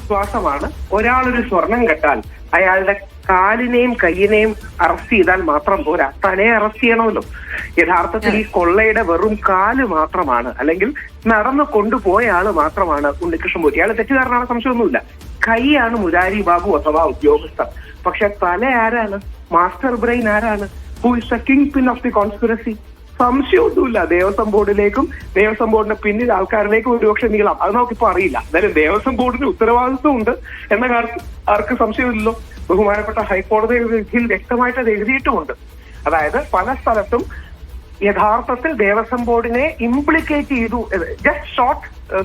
വിശ്വാസമാണ് ഒരാളൊരു സ്വർണം കെട്ടാൽ അയാളുടെ കാലിനെയും കയ്യിനെയും അറസ്റ്റ് ചെയ്താൽ മാത്രം പോരാ, തലയെ അറസ്റ്റ് ചെയ്യണമല്ലോ. യഥാർത്ഥത്തിൽ ഈ കൊള്ളയുടെ വെറും കാല് മാത്രമാണ്, അല്ലെങ്കിൽ നടന്നു കൊണ്ടുപോയ ആള് മാത്രമാണ് ഉണ്ണികൃഷ്ണൻ പോറ്റി. അയാൾ തെറ്റുകാരനാണ്, സംശയമൊന്നുമില്ല. കൈയാണ് മുരാരി ബാബു അഥവാ ഉദ്യോഗസ്ഥർ. പക്ഷെ തല ആരാണ്? മാസ്റ്റർ ബ്രെയിൻ ആരാണ്? Who is the king pin of the conspiracy? സംശയമൊന്നുമില്ല. ദേവസ്വം ബോർഡിലേക്കും ദേവസ്വം ബോർഡിന്റെ പിന്നിൽ ആൾക്കാരിലേക്കും ഒരുപക്ഷെ നീളാം. അത് നമുക്കിപ്പോ അറിയില്ല. എന്തായാലും ദേവസ്വം ബോർഡിന് ഉത്തരവാദിത്വം ഉണ്ട് എന്ന കാര്യത്തിൽ ആർക്ക് സംശയമില്ലല്ലോ. ബഹുമാനപ്പെട്ട ഹൈക്കോടതി വിധിയിൽ വ്യക്തമായിട്ട് അത് എഴുതിയിട്ടുമുണ്ട്. അതായത് പല സ്ഥലത്തും യഥാർത്ഥത്തിൽ ദേവസ്വം ബോർഡിനെ ഇംപ്ലിക്കേറ്റ് ചെയ്തു, just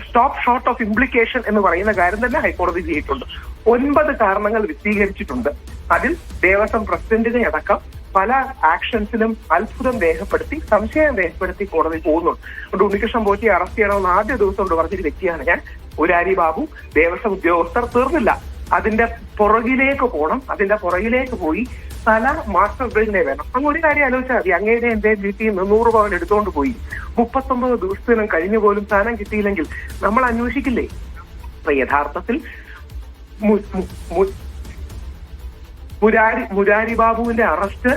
stop short of implication എന്ന് പറയുന്ന കാര്യം തന്നെ ഹൈക്കോടതി ചെയ്തിട്ടുണ്ട്. 9 കാരണങ്ങൾ വിശദീകരിച്ചിട്ടുണ്ട്. അതിൽ ദേവസ്വം പ്രസിഡന്റിനെ അടക്കം പല ആക്ഷൻസിലും അത്ഭുതം രേഖപ്പെടുത്തി, സംശയം രേഖപ്പെടുത്തി കോടതി പോകുന്നുണ്ട്. അതുകൊണ്ട് ഉണ്ണികൃഷ്ണൻ പോറ്റിയെ അറസ്റ്റ് ചെയ്യണമെന്ന് ആദ്യ ദിവസം കൊണ്ട് പറഞ്ഞൊരു വ്യക്തിയാണ് ഞാൻ. മുരാരി ബാബു, ദേവസ്വം ഉദ്യോഗസ്ഥർ, തീർന്നില്ല. അതിന്റെ പുറകിലേക്ക് പോകണം. അതിന്റെ പുറകിലേക്ക് പോയി തല മാസ്റ്റർ ബ്രെയിനെ വേണം. അങ്ങ് ഒരു കാര്യം ആലോചിച്ചാൽ മതി. അങ്ങയുടെ എന്റെ വീട്ടിൽ നിന്ന് 100 പവൻ എടുത്തുകൊണ്ട് പോയി 39 ദിവസത്തിനും കഴിഞ്ഞു പോലും സ്ഥാനം കിട്ടിയില്ലെങ്കിൽ നമ്മൾ അന്വേഷിക്കില്ലേ? അപ്പൊ യഥാർത്ഥത്തിൽ മുരാരി ബാബുവിന്റെ അറസ്റ്റ്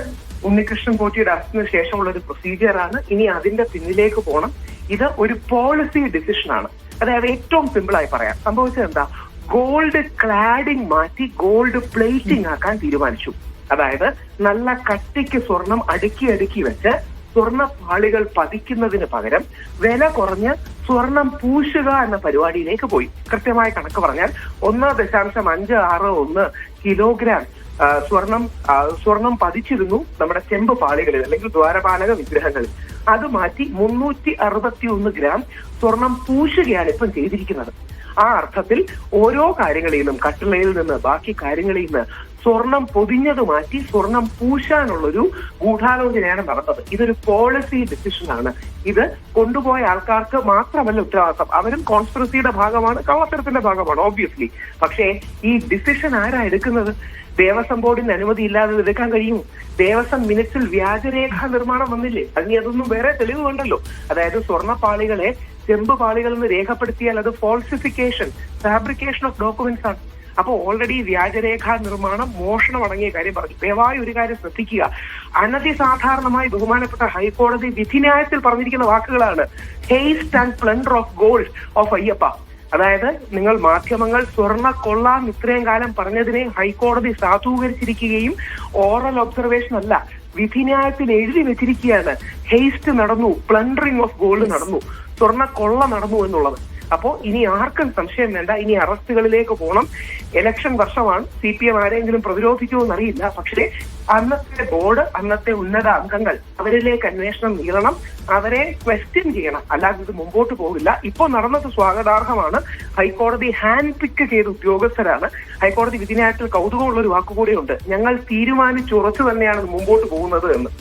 ഉണ്ണികൃഷ്ണൻ പോറ്റിയുടെ അറസ്റ്റിന് ശേഷമുള്ള ഒരു പ്രൊസീജിയറാണ്. ഇനി അതിന്റെ പിന്നിലേക്ക് പോകണം. ഇത് ഒരു പോളിസി ഡിസിഷനാണ്. അതായത് ഏറ്റവും സിമ്പിളായി പറയാം, സംഭവിച്ചത് എന്താ? ഗോൾഡ് ക്ലാഡിംഗ് മാറ്റി ഗോൾഡ് പ്ലേറ്റിംഗ് ആക്കാൻ തീരുമാനിച്ചു. അതായത് നല്ല കട്ടിക്ക് സ്വർണം അടുക്കി വെച്ച് സ്വർണ്ണ പാളികൾ പതിക്കുന്നതിന് പകരം വില കുറഞ്ഞ് സ്വർണം പൂശുക എന്ന പരിപാടിയിലേക്ക് പോയി. കൃത്യമായ കണക്ക് പറഞ്ഞാൽ 1.561 കിലോഗ്രാം സ്വർണം പതിച്ചിരുന്നു നമ്മുടെ ചെമ്പ് പാളികളിൽ, അല്ലെങ്കിൽ ദ്വാരപാലക വിഗ്രഹങ്ങളിൽ. അത് മാറ്റി 361 ഗ്രാം സ്വർണം പൂശുകയാണ് ഇപ്പം ചെയ്തിരിക്കുന്നത്. ആ അർത്ഥത്തിൽ ഓരോ കാര്യങ്ങളിൽ നിന്നും, കട്ടിളയിൽ നിന്ന് ബാക്കി കാര്യങ്ങളിൽ നിന്ന് സ്വർണം പൊതിഞ്ഞത് മാറ്റി സ്വർണം പൂശാനുള്ളൊരു ഗൂഢാലോചനയാണ് നടന്നത്. ഇതൊരു പോളിസി ഡിസിഷനാണ്. ഇത് കൊണ്ടുപോയ ആൾക്കാർക്ക് മാത്രമല്ല ഉത്തരവാദിത്തം. അവരും കോൺസ്പിറസിയുടെ ഭാഗമാണ്, കള്ളത്തരത്തിന്റെ ഭാഗമാണ് ഓബ്വിയസ്ലി. പക്ഷേ ഈ ഡിസിഷൻ ആരാ എടുക്കുന്നത്? ദേവസ്വം ബോർഡിന് അനുമതി ഇല്ലാതെ എടുക്കാൻ കഴിയുമോ? ദേവസ്വം മിനിറ്റ്സിൽ വ്യാജരേഖാ നിർമ്മാണം വന്നില്ലേ? അതിന് അതൊന്നും വേറെ തെളിവ് വേണ്ടല്ലോ. അതായത് സ്വർണ്ണപ്പാളികളെ ചെമ്പ് പാളികൾ എന്ന് രേഖപ്പെടുത്തിയാൽ അത് ഫോൾസിഫിക്കേഷൻ, ഫാബ്രിക്കേഷൻ ഓഫ് ഡോക്യുമെന്റ്സ് ആണ്. അപ്പൊ ഓൾറെഡി വ്യാജരേഖാ നിർമ്മാണം, മോഷണം അടങ്ങിയ കാര്യം പറഞ്ഞു. ദയവായി ഒരു കാര്യം ശ്രദ്ധിക്കുക. അനധിസാധാരണമായി ബഹുമാനപ്പെട്ട ഹൈക്കോടതി വിധിന്യായത്തിൽ പറഞ്ഞിരിക്കുന്ന വാക്കുകളാണ് heist and plunder of gold of Ayyappa. അതായത് നിങ്ങൾ മാധ്യമങ്ങൾ സ്വർണ്ണ കൊള്ളാം ഇത്രയും കാലം പറഞ്ഞതിനെ ഹൈക്കോടതി സാധൂകരിച്ചിരിക്കുകയും ഓറൽ ഒബ്സർവേഷൻ അല്ല, വിധിന്യായത്തിൽ എഴുതി വെച്ചിരിക്കുകയാണ്. ഹേസ്റ്റ് നടന്നു, പ്ലണ്ടറിംഗ് ഓഫ് ഗോൾഡ് നടന്നു, സ്വർണ്ണ കൊള്ള നടന്നു എന്നുള്ളത്. അപ്പോ ഇനി ആർക്കും സംശയം വേണ്ട. ഇനി അറസ്റ്റുകളിലേക്ക് പോകണം. ഇലക്ഷൻ വർഷമാണ്. CPM ആരെങ്കിലും പ്രതിരോധിക്കുമോ എന്നറിയില്ല. പക്ഷേ അന്നത്തെ ബോർഡ്, അന്നത്തെ ഉന്നത അംഗങ്ങൾ, അവരിലേക്ക് അന്വേഷണം നീളണം, അവരെ ക്വസ്റ്റ്യൻ ചെയ്യണം. അല്ലാതെ ഇത് മുമ്പോട്ട് പോകില്ല. ഇപ്പോൾ നടന്നത് സ്വാഗതാർഹമാണ്. ഹൈക്കോടതി ഹാൻഡ് പിക്ക് ചെയ്ത ഉദ്യോഗസ്ഥരാണ്. ഹൈക്കോടതി വിധിന്യായത്തിൽ കൗതുകമുള്ള ഒരു വാക്കുകൂടിയുണ്ട്. ഞങ്ങൾ തീരുമാനിച്ചുറച്ചു തന്നെയാണ് മുമ്പോട്ട് പോകുന്നത് എന്ന്.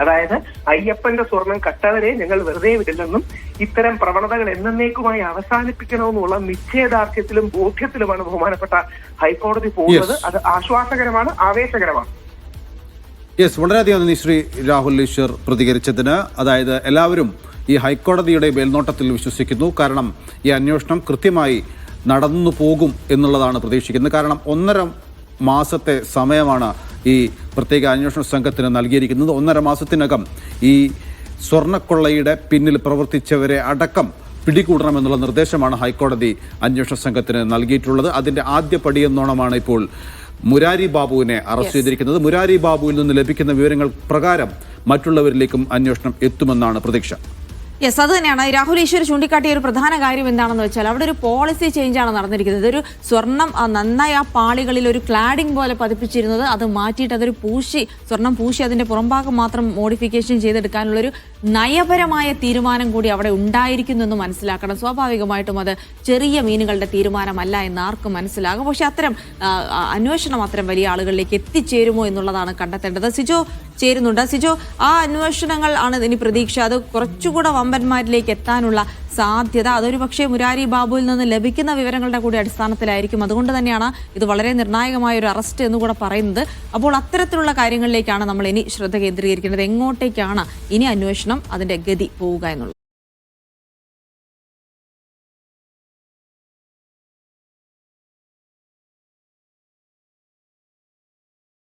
അതായത് അയ്യപ്പന്റെ സ്വർണം കട്ടവരെ ഞങ്ങൾ വെറുതെ വിടില്ലെന്നും ഇത്തരം പ്രവണതകൾ എന്നേക്കുമായി അവസാനിപ്പിക്കണമെന്നുള്ള നിശ്ചയദാർഢ്യത്തിലും ബോധ്യത്തിലുമാണ് ബഹുമാനപ്പെട്ട ഹൈക്കോടതി പോകുന്നത്. അത് ആശ്വാസകരമാണ്, ആവേശകരമാണ്. വളരെയധികം നന്ദി ശ്രീ രാഹുൽ ഈശ്വർ പ്രതികരിച്ചതിന്. അതായത് എല്ലാവരും ഈ ഹൈക്കോടതിയുടെ മേൽനോട്ടത്തിൽ വിശ്വസിക്കുന്നു. കാരണം ഈ അന്വേഷണം കൃത്യമായി നടന്നു പോകും എന്നുള്ളതാണ് പ്രതീക്ഷിക്കുന്നത്. കാരണം 1.5 മാസത്തെ സമയമാണ് ഈ പ്രത്യേക അന്വേഷണ സംഘത്തിന് നൽകിയിരിക്കുന്നത്. 1.5 മാസത്തിനകം ഈ സ്വർണ്ണക്കൊള്ളയുടെ പിന്നിൽ പ്രവർത്തിച്ചവരെ അടക്കം പിടികൂടണമെന്നുള്ള നിർദ്ദേശമാണ് ഹൈക്കോടതി അന്വേഷണ സംഘത്തിന് നൽകിയിട്ടുള്ളത്. അതിന്റെ ആദ്യ പടിയെന്നോണമാണ് ഇപ്പോൾ മുരാരി ബാബുവിനെ അറസ്റ്റ് ചെയ്തിരിക്കുന്നത്. മുരാരി ബാബുവിൽ നിന്ന് ലഭിക്കുന്ന വിവരങ്ങൾ പ്രകാരം മറ്റുള്ളവരിലേക്കും അന്വേഷണം എത്തുമെന്നാണ് പ്രതീക്ഷ. യെസ്, അത് തന്നെയാണ് രാഹുൽ ഈശ്വർ ചൂണ്ടിക്കാട്ടിയ ഒരു പ്രധാന കാര്യം എന്താണെന്ന് വെച്ചാൽ അവിടെ ഒരു പോളിസി ചേഞ്ചാണ് നടന്നിരിക്കുന്നത്. ഒരു സ്വർണം നന്നായി ആ പാളികളിൽ ഒരു ക്ലാഡിംഗ് പോലെ പതിപ്പിച്ചിരുന്നത് അത് മാറ്റിയിട്ട് അതൊരു സ്വർണം പൂശി അതിന്റെ പുറംഭാഗം മാത്രം മോഡിഫിക്കേഷൻ ചെയ്തെടുക്കാനുള്ളൊരു നയപരമായ തീരുമാനം കൂടി അവിടെ ഉണ്ടായിരിക്കുന്നു എന്ന് മനസ്സിലാക്കണം. സ്വാഭാവികമായിട്ടും അത് ചെറിയ മീനുകളുടെ തീരുമാനമല്ല എന്ന് ആർക്കും മനസ്സിലാകും. പക്ഷെ അത്തരം അന്വേഷണം അത്തരം വലിയ ആളുകളിലേക്ക് എത്തിച്ചേരുമോ എന്നുള്ളതാണ് കണ്ടെത്തേണ്ടത്. സിജോ ചേരുന്നുണ്ട്. സിജോ, ആ അന്വേഷണങ്ങൾ ആണ് ഇനി പ്രതീക്ഷ. അത് കുറച്ചുകൂടെ വമ്പന്മാരിലേക്ക് എത്താനുള്ള സാധ്യത അതൊരു പക്ഷേ മുരാരി ബാബുവിൽ നിന്ന് ലഭിക്കുന്ന വിവരങ്ങളുടെ കൂടി അടിസ്ഥാനത്തിലായിരിക്കും. അതുകൊണ്ട് തന്നെയാണ് ഇത് വളരെ നിർണായകമായ ഒരു അറസ്റ്റ് എന്നുകൂടെ പറയുന്നത്. അപ്പോൾ അത്തരത്തിലുള്ള കാര്യങ്ങളിലേക്കാണ് നമ്മൾ ഇനി ശ്രദ്ധ കേന്ദ്രീകരിക്കേണ്ടത്. എങ്ങോട്ടേക്കാണ് ഇനി അന്വേഷണം, അതിന്റെ ഗതി പോവുക എന്നുള്ളത്.